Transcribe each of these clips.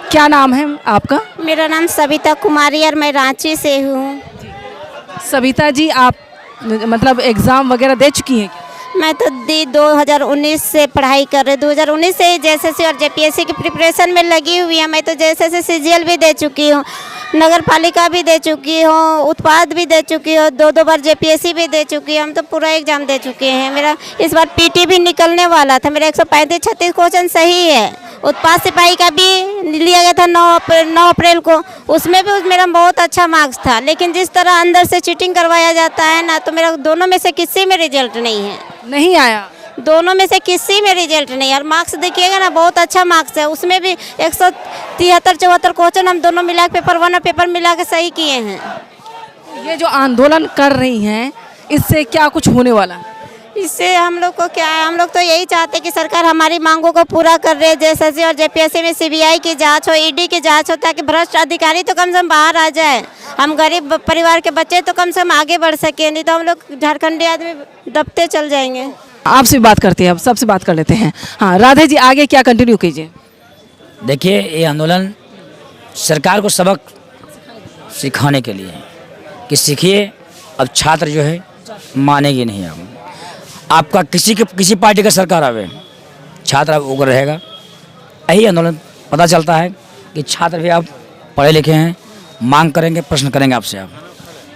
क्या नाम है आपका? मेरा नाम सविता कुमारी और मैं रांची से हूँ। सविता जी, आप मतलब एग्ज़ाम वगैरह दे चुकी हैं क्या? मैं तो दी 2019 से पढ़ाई कर रही हूँ। 2019 से ही जेएसएससी और जेपीएससी की प्रिपरेशन में लगी हुई है। मैं तो जेएसएससी सीजीएल भी दे चुकी हूँ, नगर पालिका भी दे चुकी हूँ, उत्पाद भी दे चुकी हूँ, 2 बार जेपीएससी भी दे चुकी हूँ। हम तो पूरा एग्जाम दे चुके हैं। मेरा इस बार पीटी भी निकलने वाला था। मेरा 135-36 क्वेश्चन सही है। उत्पाद सिपाही का भी लिया गया था 9 अप्रैल को, उसमें भी मेरा बहुत अच्छा मार्क्स था। लेकिन जिस तरह अंदर से चीटिंग करवाया जाता है ना, तो मेरा दोनों में से किसी में रिजल्ट नहीं है। नहीं आया? दोनों में से किसी में रिजल्ट नहीं है। और मार्क्स देखिएगा ना, बहुत अच्छा मार्क्स है। उसमें भी 173-74 क्वेश्चन हम दोनों मिला के पेपर 1 और पेपर मिला के सही किए हैं। ये जो आंदोलन कर रही हैं, इससे क्या कुछ होने वाला है? इससे हम लोग को क्या है, हम लोग तो यही चाहते हैं कि सरकार हमारी मांगों को पूरा कर रहे। जेएसएससी और जेपीएससी में सीबीआई की जांच हो, ईडी की जांच हो, ताकि भ्रष्ट अधिकारी तो कम से कम बाहर आ जाए। हम गरीब परिवार के बच्चे तो कम से कम आगे बढ़ सके, नहीं तो हम लोग झारखंडी आदमी दबते चल जाएंगे। आपसे बात करते हैं, अब सबसे बात कर लेते हैं। हाँ राधे जी, आगे क्या कंटिन्यू कीजिए। देखिए, ये आंदोलन सरकार को सबक सिखाने के लिए है कि सीखिए, अब छात्र जो है मानेगी नहीं। आपका किसी पार्टी का सरकार आवे, छात्र अब उग्र रहेगा। यही आंदोलन पता चलता है कि छात्र भी आप पढ़े लिखे हैं, मांग करेंगे, प्रश्न करेंगे आपसे। आप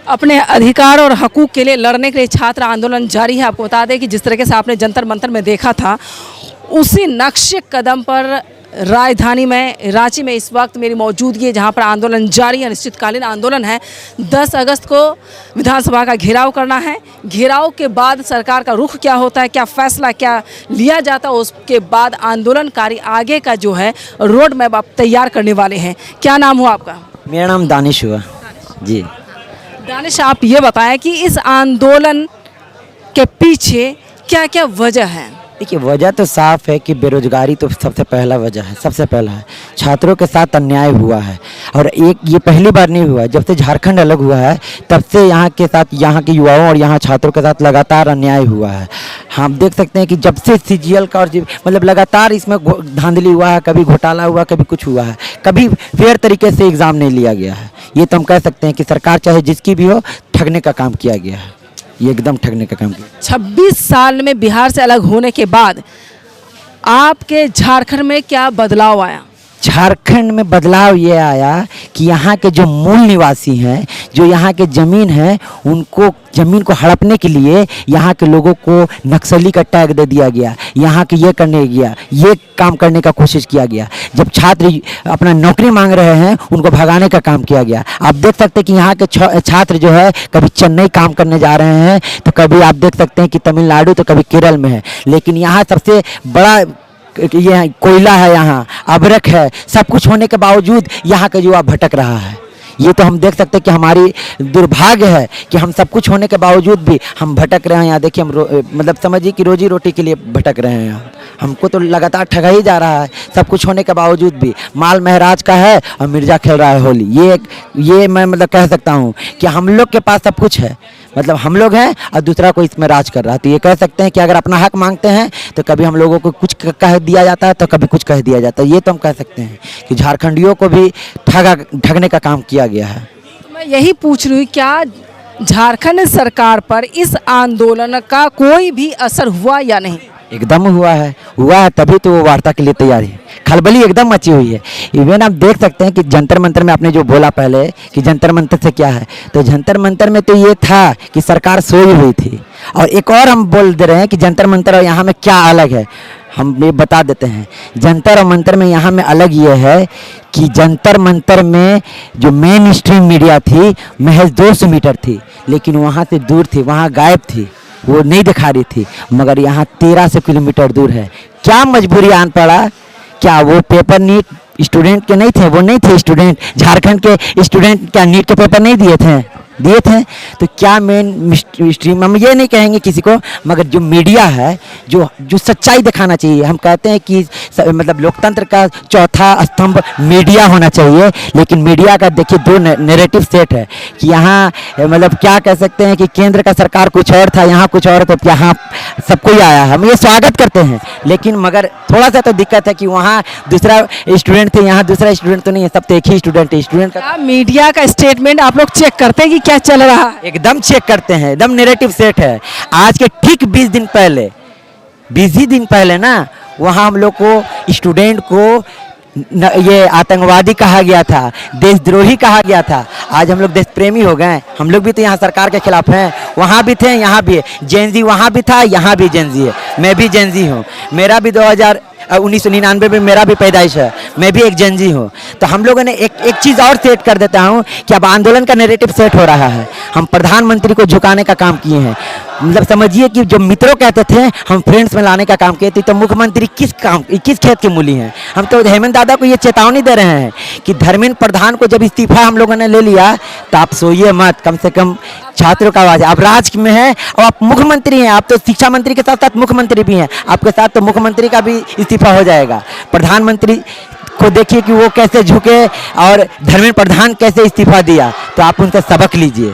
अपने अधिकार और हकूक़ के लिए लड़ने के लिए छात्र आंदोलन जारी है। आपको बता दें कि जिस तरीके से आपने जंतर मंतर में देखा था, उसी नक्शे कदम पर राजधानी में रांची में इस वक्त मेरी मौजूदगी है, जहां पर आंदोलन जारी है। अनिश्चितकालीन आंदोलन है। 10 अगस्त को विधानसभा का घेराव करना है। घेराव के बाद सरकार का रुख क्या होता है, क्या फैसला क्या लिया जाता है, उसके बाद आंदोलनकारी आगे का जो है रोड मैप आप तैयार करने वाले हैं। क्या नाम हुआ आपका? मेरा नाम दानिश हुआ जी। दानिश, आप ये बताएं कि इस आंदोलन के पीछे क्या क्या वजह है? देखिए, वजह तो साफ है कि बेरोजगारी तो सबसे पहला वजह है। सबसे पहला है छात्रों के साथ अन्याय हुआ है, और ये पहली बार नहीं हुआ। जब से झारखंड अलग हुआ है, तब से यहाँ के साथ, यहाँ के युवाओं और यहाँ छात्रों के साथ लगातार अन्याय हुआ है। हम देख सकते हैं कि जब से सीजीएल का और मतलब लगातार इसमें धांधली हुआ है, कभी घोटाला हुआ, कभी कुछ हुआ है, कभी फेयर तरीके से एग्ज़ाम नहीं लिया गया है। ये तो हम कह सकते हैं कि सरकार चाहे जिसकी भी हो, ठगने का काम किया गया है। ये एकदम ठगने का काम किया। 26 साल में बिहार से अलग होने के बाद आपके झारखंड में क्या बदलाव आया? झारखंड में बदलाव ये आया कि यहाँ के जो मूल निवासी हैं, जो यहाँ के ज़मीन है, उनको ज़मीन को हड़पने के लिए यहाँ के लोगों को नक्सली का टैग दे दिया गया। यहाँ के ये काम करने का कोशिश किया गया। जब छात्र अपना नौकरी मांग रहे हैं, उनको भगाने का काम किया गया। आप देख सकते हैं कि यहाँ के छात्र जो है, कभी चेन्नई काम करने जा रहे हैं, तो कभी आप देख सकते हैं कि तमिलनाडु, तो कभी केरल में है। लेकिन यहाँ सबसे बड़ा ये कोयला है, यहाँ अबरक है, सब कुछ होने के बावजूद यहाँ का युवा भटक रहा है। ये तो हम देख सकते हैं कि हमारी दुर्भाग्य है कि हम सब कुछ होने के बावजूद भी हम भटक रहे हैं। यहाँ देखिए, हम मतलब समझिए कि रोजी रोटी के लिए भटक रहे हैं। हमको तो लगातार ठगा ही जा रहा है, सब कुछ होने के बावजूद भी। माल महराज का है और मिर्जा खेल रहा है होली। ये मैं मतलब कह सकता हूँ कि हम लोग के पास सब कुछ है, मतलब हम लोग हैं और दूसरा कोई इसमें राज कर रहा है। तो ये कह सकते हैं कि अगर अपना हक मांगते हैं तो कभी हम लोगों को कुछ कह दिया जाता है, तो कभी कुछ कह दिया जाता है। ये तो हम कह सकते हैं कि झारखंडियों को भी ठगने का काम किया गया है। मैं यही पूछ रही हूँ, क्या झारखंड सरकार पर इस आंदोलन का कोई भी असर हुआ या नहीं? एकदम हुआ है, तभी तो वो वार्ता के लिए तैयार है। खलबली एकदम मची हुई है। इवन आप देख सकते हैं कि जंतर मंतर में आपने जो बोला पहले कि जंतर मंतर से क्या है, तो जंतर मंतर में तो ये था कि सरकार सोई हुई थी। और एक और हम बोल दे रहे हैं कि जंतर मंतर और यहाँ में क्या अलग है, हम ये बता देते हैं। जंतर और मंतर में यहाँ में अलग ये है कि जंतर मंतर में जो मेन स्ट्रीम मीडिया थी महज 200 मीटर थी, लेकिन वहाँ से दूर थी, वहाँ गायब थी, वो नहीं दिखा रही थी। मगर यहाँ 1300 किलोमीटर दूर है। क्या मजबूरी आन पड़ा? क्या वो पेपर नीट स्टूडेंट के नहीं थे? वो नहीं थे स्टूडेंट, झारखंड के स्टूडेंट क्या नीट के पेपर नहीं दिए थे? दिए थे। तो क्या मेन स्ट्रीम, हम ये नहीं कहेंगे किसी को, मगर जो मीडिया है जो जो सच्चाई दिखाना चाहिए। हम कहते हैं कि मतलब लोकतंत्र का चौथा स्तंभ मीडिया होना चाहिए, लेकिन मीडिया का देखिए दो नैरेटिव सेट है कि यहाँ मतलब क्या कह सकते हैं कि केंद्र का सरकार कुछ और था, यहाँ कुछ और, तो यहाँ सब कोई आया है, हम ये स्वागत करते हैं। लेकिन मगर थोड़ा सा तो दिक्कत है कि वहाँ दूसरा स्टूडेंट थे, यहाँ दूसरा स्टूडेंट तो नहीं है, सब तो एक ही स्टूडेंट है। स्टूडेंट का क्या मीडिया का स्टेटमेंट आप लोग चेक करते हैं कि क्या चल रहा है? एकदम चेक करते हैं, एकदम नैरेटिव सेट है। आज के ठीक 20 दिन पहले ना वहाँ हम लोग को स्टूडेंट को ये आतंकवादी कहा गया था, देशद्रोही कहा गया था। आज हम लोग देश प्रेमी हो गए। हम लोग भी तो यहाँ सरकार के खिलाफ हैं, वहाँ भी थे, यहाँ भी है। जेनजी वहाँ भी था, यहाँ भी जेनजी है। मैं भी जेनजी हूँ, मेरा भी 1999 में मेरा भी पैदाइश है, मैं भी एक जेनजी हूँ। तो हम लोगों ने एक चीज़ और सेट कर देता हूँ कि अब आंदोलन का नैरेटिव सेट हो रहा है। हम प्रधानमंत्री को झुकाने का काम किए हैं। मतलब समझिए कि जो मित्रों कहते थे हम फ्रेंड्स में लाने का काम किए थे, तो मुख्यमंत्री किस खेत के मूली हैं? हम तो हेमंत दादा को ये चेतावनी दे रहे हैं कि धर्मेंद्र प्रधान को जब इस्तीफा हम लोगों ने ले लिया तो आप सोइए मत, कम से कम छात्रों का आवाज़। आप राज में हैं और आप मुख्यमंत्री हैं, आप तो शिक्षा मंत्री के साथ साथ मुख्यमंत्री भी हैं, आपके साथ तो मुख्यमंत्री का भी इस्तीफा हो जाएगा। प्रधानमंत्री को देखिए कि वो कैसे झुके और धर्मेंद्र प्रधान कैसे इस्तीफा दिया, तो आप उनसे सबक लीजिए।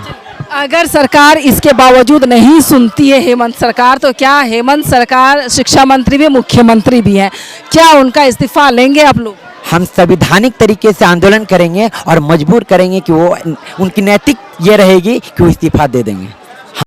अगर सरकार इसके बावजूद नहीं सुनती है हेमंत सरकार, तो क्या हेमंत सरकार शिक्षा मंत्री भी मुख्यमंत्री भी हैं, क्या उनका इस्तीफा लेंगे आप लोग? हम संवैधानिक तरीके से आंदोलन करेंगे और मजबूर करेंगे कि वो, उनकी नैतिक ये रहेगी कि वो इस्तीफा दे देंगे।